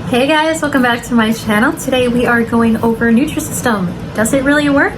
Hey guys, welcome back to my channel. Today we are going over Nutrisystem. Does it really work?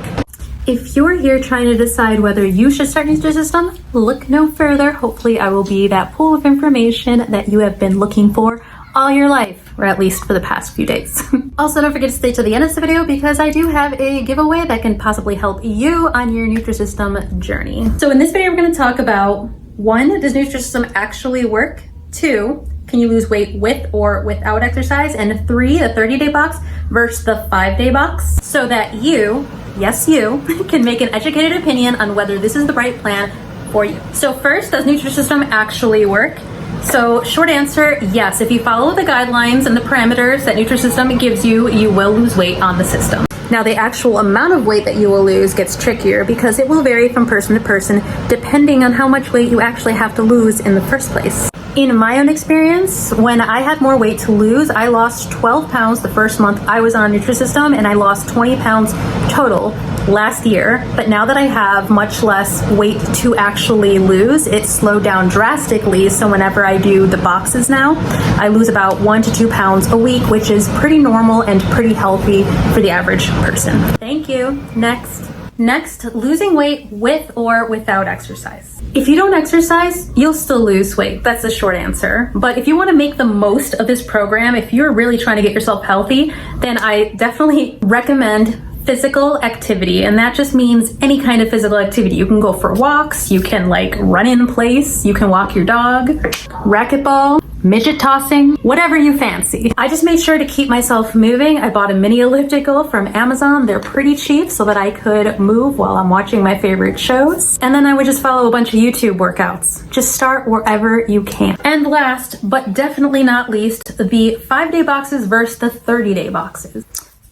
If you're here trying to decide whether you should start Nutrisystem, look no further. Hopefully I will be that pool of information that you have been looking for all your life, or at least for the past few days. Also, don't forget to stay till the end of the video because I do have a giveaway that can possibly help you on your Nutrisystem journey. So in this video, we're going to talk about 1, does Nutrisystem actually work? 2, can you lose weight with or without exercise? And 3, the 30-day box versus the 5-day box, so that you, yes you, can make an educated opinion on whether this is the right plan for you. So first, does Nutrisystem actually work? So short answer, yes. If you follow the guidelines and the parameters that Nutrisystem gives you, you will lose weight on the system. Now the actual amount of weight that you will lose gets trickier because it will vary from person to person depending on how much weight you actually have to lose in the first place. In my own experience, when I had more weight to lose, I lost 12 pounds the first month I was on Nutrisystem, and I lost 20 pounds total last year. But now that I have much less weight to actually lose, it's slowed down drastically. So whenever I do the boxes now, I lose about 1 to 2 pounds a week, which is pretty normal and pretty healthy for the average person. Thank you. Next, losing weight with or without exercise. If you don't exercise, you'll still lose weight. That's the short answer. But if you want to make the most of this program, if you're really trying to get yourself healthy, then I definitely recommend physical activity. And that just means any kind of physical activity. You can go for walks, you can like run in place, you can walk your dog, racquetball, midget tossing, whatever you fancy. I just made sure to keep myself moving. I bought a mini elliptical from Amazon. They're pretty cheap so that I could move while I'm watching my favorite shows. And then I would just follow a bunch of YouTube workouts. Just start wherever you can. And last, but definitely not least, the 5-day boxes versus the 30-day boxes.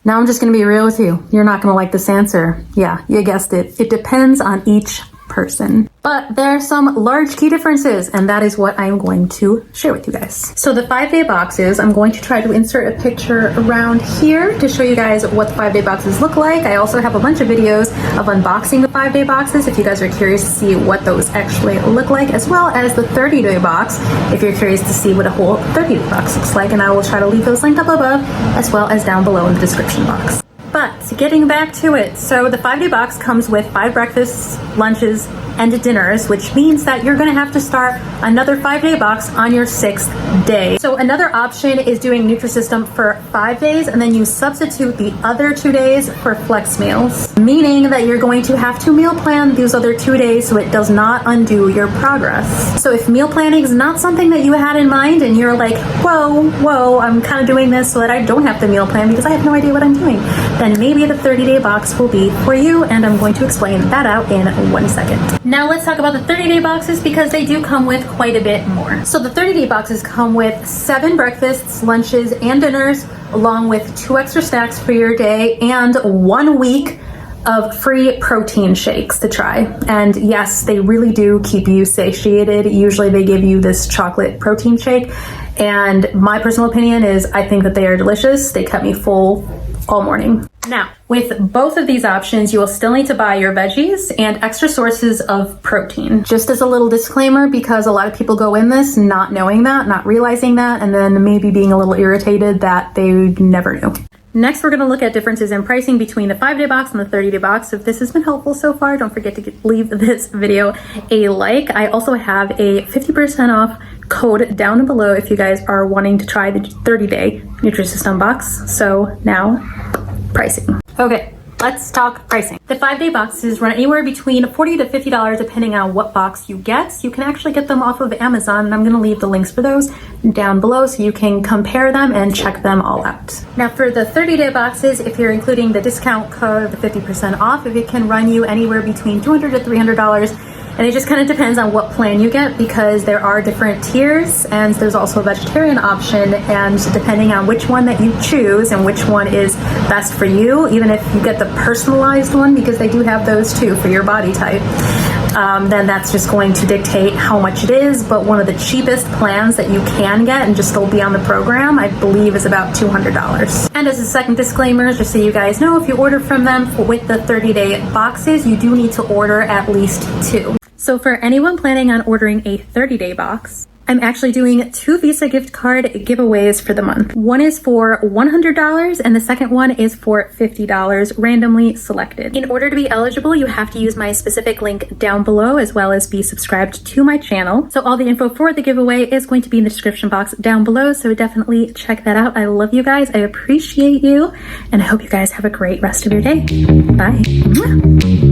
Now I'm just gonna be real with you. You're not gonna like this answer. Yeah, you guessed it. It depends on each person. But there are some large key differences, and that is what I'm going to share with you guys. So the 5-day boxes, I'm going to try to insert a picture around here to show you guys what the 5-day boxes look like. I also have a bunch of videos of unboxing the 5-day boxes if you guys are curious to see what those actually look like, as well as the 30-day box if you're curious to see what a whole 30-day box looks like. And I will try to leave those linked up above as well as down below in the description box. But getting back to it, so the 5-day box comes with 5 breakfasts, lunches, and dinners, which means that you're gonna have to start another 5-day box on your 6th day. So another option is doing Nutrisystem for 5 days, and then you substitute the other 2 days for flex meals, meaning that you're going to have to meal plan these other 2 days so it does not undo your progress. So if meal planning is not something that you had in mind and you're like, whoa, I'm kind of doing this so that I don't have to meal plan because I have no idea what I'm doing, then maybe the 30-day box will be for you, and I'm going to explain that out in 1 second. Now let's talk about the 30-day boxes because they do come with quite a bit more. So the 30-day boxes come with 7 breakfasts, lunches, and dinners, along with 2 extra snacks for your day and 1 week of free protein shakes to try. And yes, they really do keep you satiated. Usually they give you this chocolate protein shake, and my personal opinion is I think that they are delicious. They kept me full all morning. Now, with both of these options, you will still need to buy your veggies and extra sources of protein. Just as a little disclaimer, because a lot of people go in this not knowing that, not realizing that, and then maybe being a little irritated that they never knew. Next, we're going to look at differences in pricing between the 5-day box and the 30-day box. If this has been helpful so far, don't forget to leave this video a like. I also have a 50% off code down below if you guys are wanting to try the 30-day Nutrisystem box. So now, pricing. Okay, let's talk pricing. The 5-day boxes run anywhere between $40 to $50 depending on what box you get. You can actually get them off of Amazon, and I'm going to leave the links for those down below so you can compare them and check them all out. Now for the 30-day boxes, if you're including the discount code, the 50% off, it can run you anywhere between $200 to $300. And it just kind of depends on what plan you get because there are different tiers, and there's also a vegetarian option, and depending on which one that you choose and which one is best for you, even if you get the personalized one, because they do have those too for your body type, then that's just going to dictate how much it is. But one of the cheapest plans that you can get and just still be on the program, I believe, is about $200. And as a second disclaimer, just so you guys know, if you order from them with the 30-day boxes, you do need to order at least 2. So for anyone planning on ordering a 30-day box, I'm actually doing 2 Visa gift card giveaways for the month. One is for $100 and the second one is for $50, randomly selected. In order to be eligible, you have to use my specific link down below as well as be subscribed to my channel. So all the info for the giveaway is going to be in the description box down below, so definitely check that out. I love you guys. I appreciate you, and I hope you guys have a great rest of your day. Bye.